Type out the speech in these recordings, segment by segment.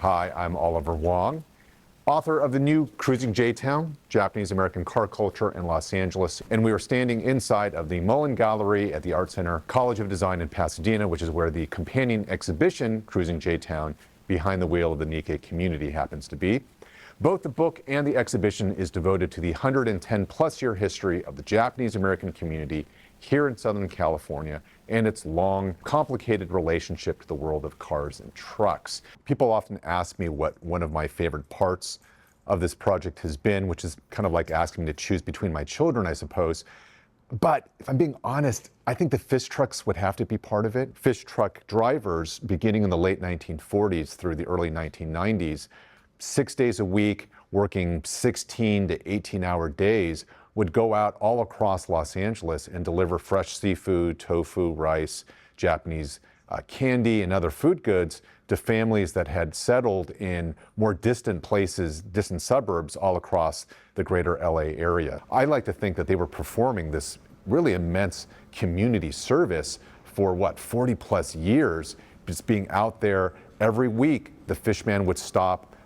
Hi, I'm Oliver Wang, author of the new Cruising J-Town, Japanese-American Car Culture in Los Angeles. And we are standing inside of the Mullen Gallery at the ArtCenter College of Design in Pasadena, which is where the companion exhibition, Cruising J-Town, Behind the Wheel of the Nikkei Community happens to be. Both the book and the exhibition is devoted to the 110-plus year history of the Japanese-American community here in Southern California and its long, complicated relationship to the world of cars and trucks. People often ask me what one of my favorite parts of this project has been, which is kind of like asking me to choose between my children, I suppose. But if I'm being honest, I think the fish trucks would have to be part of it. Fish truck drivers, beginning in the late 1940s through the early 1990s, 6 days a week, working 16 to 18-hour days, would go out all across Los Angeles and deliver fresh seafood, tofu, rice, Japanese candy, and other food goods to families that had settled in more distant places, distant suburbs all across the greater LA area. I like to think that they were performing this really immense community service for 40 plus years, just being out there every week. The fishman would stop,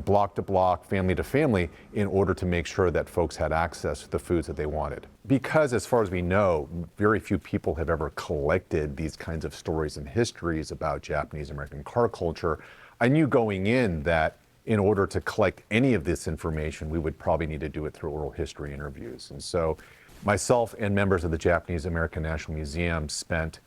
block to block, family to family, in order to make sure that folks had access to the foods that they wanted. Because as far as we know, very few people have ever collected these kinds of stories and histories about Japanese American car culture, I knew going in that in order to collect any of this information, we would probably need to do it through oral history interviews. And so myself and members of the Japanese American National Museum spent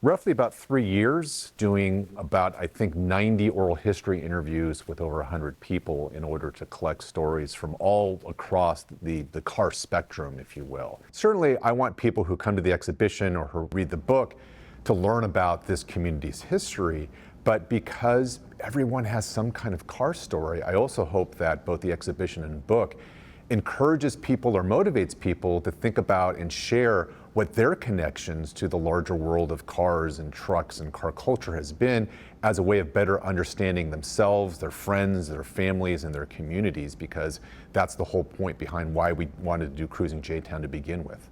roughly about 3 years doing about, I think, 90 oral history interviews with over 100 people in order to collect stories from all across the car spectrum, if you will. Certainly, I want people who come to the exhibition or who read the book to learn about this community's history, but because everyone has some kind of car story, I also hope that both the exhibition and book encourages people or motivates people to think about and share what their connections to the larger world of cars and trucks and car culture has been as a way of better understanding themselves, their friends, their families, and their communities, because that's the whole point behind why we wanted to do Cruising J-Town to begin with.